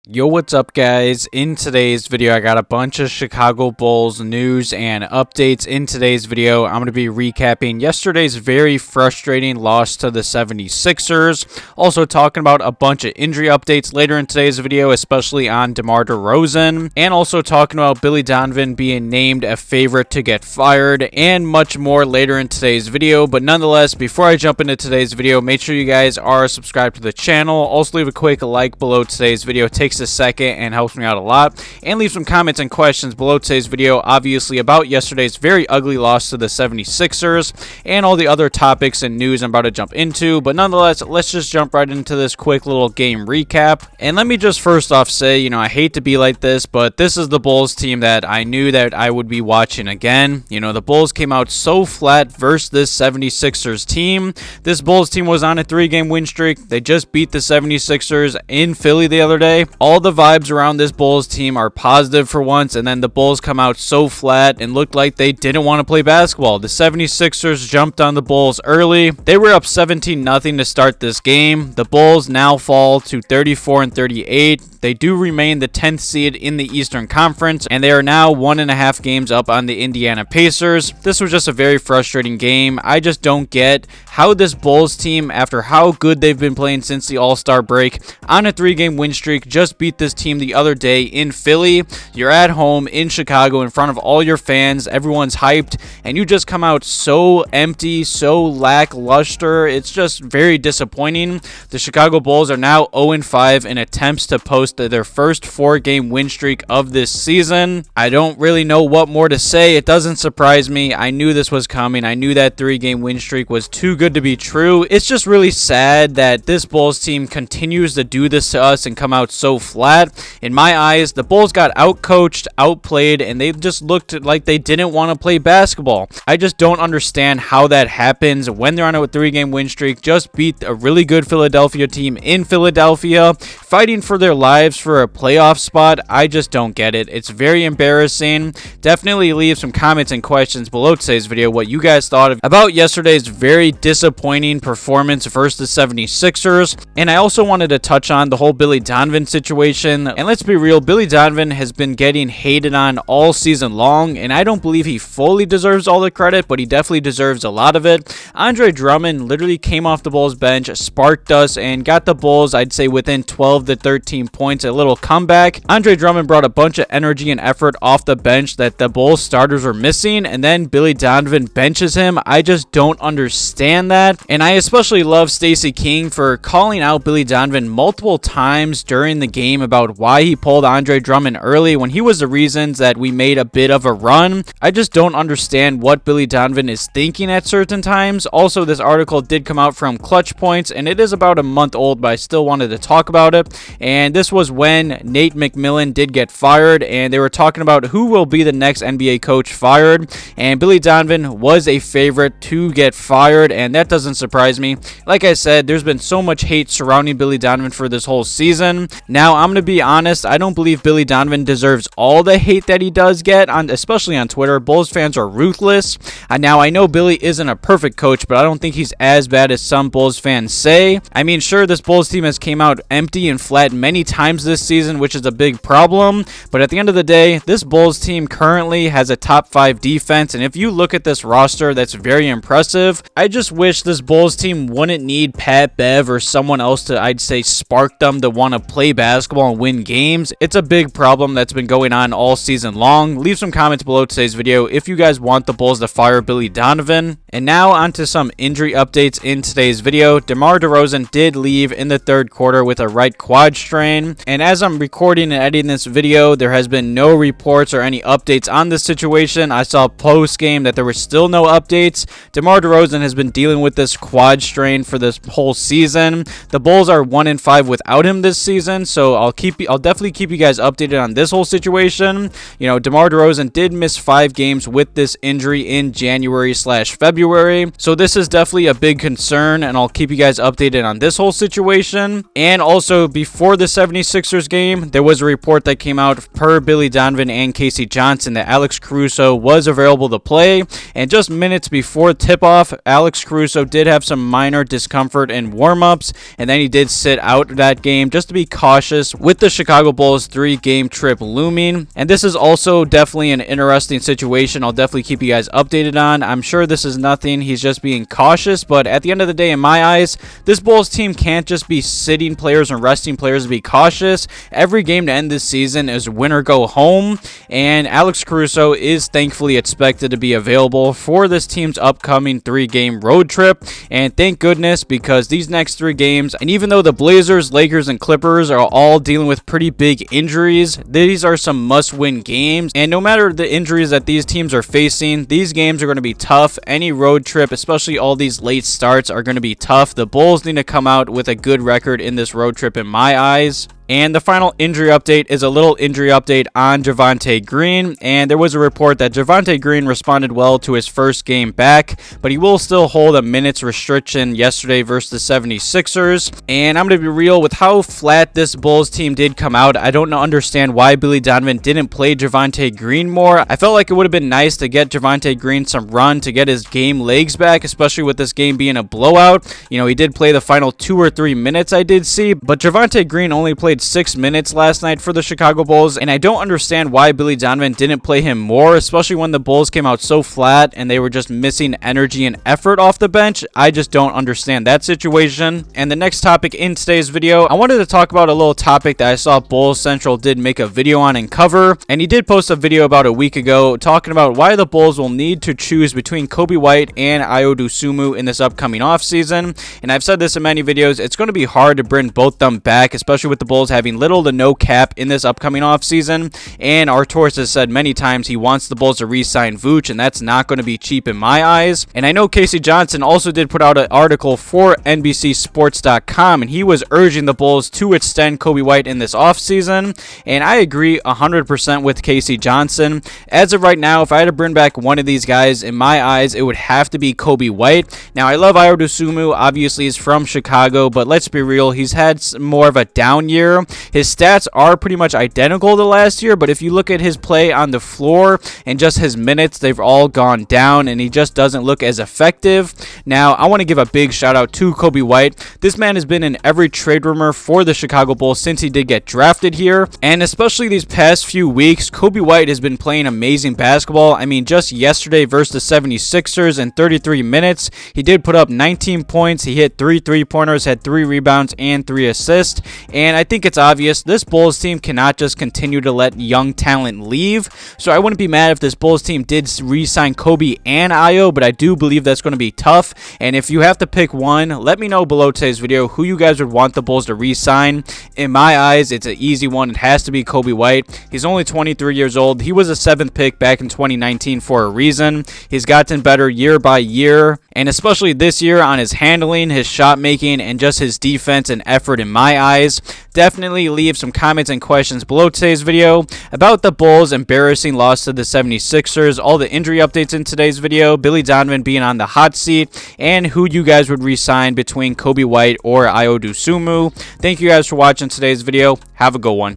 Yo, what's up, guys? In today's video, I got a bunch of Chicago Bulls news and updates. In today's video, I'm going to be recapping yesterday's very frustrating loss to the 76ers. Also talking about a bunch of injury updates later in today's video, especially on DeMar DeRozan. And also talking about Billy Donovan being named a favorite to get fired and much more later in today's video. But nonetheless, before I jump into today's video, make sure you guys are subscribed to the channel. Also leave a quick like below today's video. It takes a second and helps me out a lot, and leave some comments and questions below today's video, obviously about yesterday's very ugly loss to the 76ers and all the other topics and news I'm about to jump into. But nonetheless, let's just jump right into this quick little game recap. And let me just first off say, I hate to be like this, but this is the Bulls team that I knew that I would be watching again. The Bulls came out so flat versus this 76ers team. This Bulls team was on a 3-game win streak. They just beat the 76ers in Philly the other day. All the vibes around this Bulls team are positive for once, and then the Bulls come out so flat and looked like they didn't want to play basketball. The 76ers jumped on the Bulls early. They were up 17-0 to start this game. The Bulls now fall to 34-38. They do remain the 10th seed in the Eastern Conference, and they are now 1.5 games up on the Indiana Pacers. This was just a very frustrating game. I just don't get how this Bulls team, after how good they've been playing since the All-Star break, on a 3-game win streak, just beat this team the other day in Philly. You're at home in Chicago in front of all your fans. Everyone's hyped, and you just come out so empty, so lackluster. It's just very disappointing. The Chicago Bulls are now 0-5 in attempts to post their first 4-game win streak of this season. I don't really know what more to say. It doesn't surprise me. I knew this was coming. I knew that 3-game win streak was too good to be true. It's just really sad that this Bulls team continues to do this to us and come out so flat. In my eyes, the Bulls got outcoached, outplayed, and they just looked like they didn't want to play basketball. I just don't understand how that happens when they're on a 3-game win streak, just beat a really good Philadelphia team in Philadelphia, fighting for their lives for a playoff spot. I just don't get it. It's very embarrassing. Definitely leave some comments and questions below today's video what you guys thought about yesterday's very disappointing performance versus the 76ers. And I also wanted to touch on the whole Billy Donovan situation. And let's be real, Billy Donovan has been getting hated on all season long, and I don't believe he fully deserves all the credit, but he definitely deserves a lot of it. Andre Drummond literally came off the Bulls bench, sparked us, and got the Bulls, I'd say, within 12 to 13 points, a little comeback. Andre Drummond brought a bunch of energy and effort off the bench that the Bulls starters were missing, and then Billy Donovan benches him. I just don't understand that. And I especially love Stacey King for calling out Billy Donovan multiple times during the game about why he pulled Andre Drummond early when he was the reasons that we made a bit of a run. I just don't understand what Billy Donovan is thinking at certain times. Also, this article did come out from Clutch Points, and it is about a month old, but I still wanted to talk about it. And this was when Nate McMillan did get fired, and they were talking about who will be the next NBA coach fired, and Billy Donovan was a favorite to get fired, and that doesn't surprise me. Like I said, there's been so much hate surrounding Billy Donovan for this whole season. Now, I'm going to be honest, I don't believe Billy Donovan deserves all the hate that he does get, especially on Twitter. Bulls fans are ruthless. Now, I know Billy isn't a perfect coach, but I don't think he's as bad as some Bulls fans say. I mean, sure, this Bulls team has came out empty and flat many times this season, which is a big problem, but at the end of the day, this Bulls team currently has a top 5 defense, and if you look at this roster, that's very impressive. I just wish this Bulls team wouldn't need Pat Bev or someone else to, I'd say, spark them to want to play basketball and win games. It's a big problem that's been going on all season long. Leave some comments below today's video if you guys want the Bulls to fire Billy Donovan. And now onto some injury updates in today's video. DeMar DeRozan did leave in the 3rd quarter with a right quad strain, and as I'm recording and editing this video, there has been no reports or any updates on this situation. I saw post game that there were still no updates. DeMar DeRozan has been dealing with this quad strain for this whole season. The Bulls are 1-5 without him this season, so I'll definitely keep you guys updated on this whole situation. DeMar DeRozan did miss 5 games with this injury in January/February, so this is definitely a big concern, and I'll keep you guys updated on this whole situation. And also, before the 76 76ers game, there was a report that came out per Billy Donovan and Casey Johnson that Alex Caruso was available to play, and just minutes before tip-off, Alex Caruso did have some minor discomfort in warm-ups, and then he did sit out that game just to be cautious with the Chicago Bulls 3-game trip looming. And this is also definitely an interesting situation. I'll definitely keep you guys updated on. I'm sure this is nothing. He's just being cautious, but at the end of the day, in my eyes, this Bulls team can't just be sitting players and resting players to be cautious. Every game to end this season is win or go home, and Alex Caruso is thankfully expected to be available for this team's upcoming 3-game road trip. And thank goodness, because these next 3 games, and even though the Blazers, Lakers, and Clippers are all dealing with pretty big injuries, these are some must-win games. And no matter the injuries that these teams are facing, these games are going to be tough. Any road trip, especially all these late starts, are going to be tough. The Bulls need to come out with a good record in this road trip in my eyes. And the final injury update is a little injury update on Javonte Green. And there was a report that Javonte Green responded well to his first game back, but he will still hold a minutes restriction yesterday versus the 76ers. And I'm going to be real with how flat this Bulls team did come out. I don't understand why Billy Donovan didn't play Javonte Green more. I felt like it would have been nice to get Javonte Green some run to get his game legs back, especially with this game being a blowout. You know, he did play the final 2 or 3 minutes I did see, but Javonte Green only played 6 minutes last night for the Chicago Bulls, and I don't understand why Billy Donovan didn't play him more, especially when the Bulls came out so flat and they were just missing energy and effort off the bench. I just don't understand that situation. And the next topic in today's video, I wanted to talk about a little topic that I saw Bulls Central did make a video on and cover, and he did post a video about a week ago talking about why the Bulls will need to choose between Coby White and Ayo Dosunmu in this upcoming offseason. And I've said this in many videos, it's going to be hard to bring both them back, especially with the Bulls having little to no cap in this upcoming offseason. And Arturas has said many times he wants the Bulls to re-sign Vooch, and that's not going to be cheap in my eyes. And I know Casey Johnson also did put out an article for NBCSports.com, and he was urging the Bulls to extend Coby White in this offseason. And I agree 100% with Casey Johnson. As of right now, if I had to bring back one of these guys, in my eyes, it would have to be Coby White. Now, I love Ayo Dosunmu. Obviously, he's from Chicago, but let's be real, he's had more of a down year. His stats are pretty much identical to last year, but if you look at his play on the floor and just his minutes, they've all gone down, and he just doesn't look as effective. Now, I want to give a big shout out to Coby White. This man has been in every trade rumor for the Chicago Bulls since he did get drafted here, and especially these past few weeks, Coby White has been playing amazing basketball. I mean, just yesterday versus the 76ers in 33 minutes, he did put up 19 points, he hit 3 3-pointers, had 3 rebounds, and 3 assists. And I think it's obvious this Bulls team cannot just continue to let young talent leave. So I wouldn't be mad if this Bulls team did re-sign Coby and Ayo, but I do believe that's going to be tough. And if you have to pick one, let me know below today's video who you guys would want the Bulls to re-sign. In my eyes, it's an easy one. It has to be Coby White. He's only 23 years old. He was a 7th pick back in 2019 for a reason. He's gotten better year by year, and especially this year on his handling, his shot making, and just his defense and effort in my eyes. Definitely leave some comments and questions below today's video about the Bulls' embarrassing loss to the 76ers, all the injury updates in today's video, Billy Donovan being on the hot seat, and who you guys would re-sign between Coby White or Ayo Dosunmu. Thank you guys for watching today's video. Have a good one.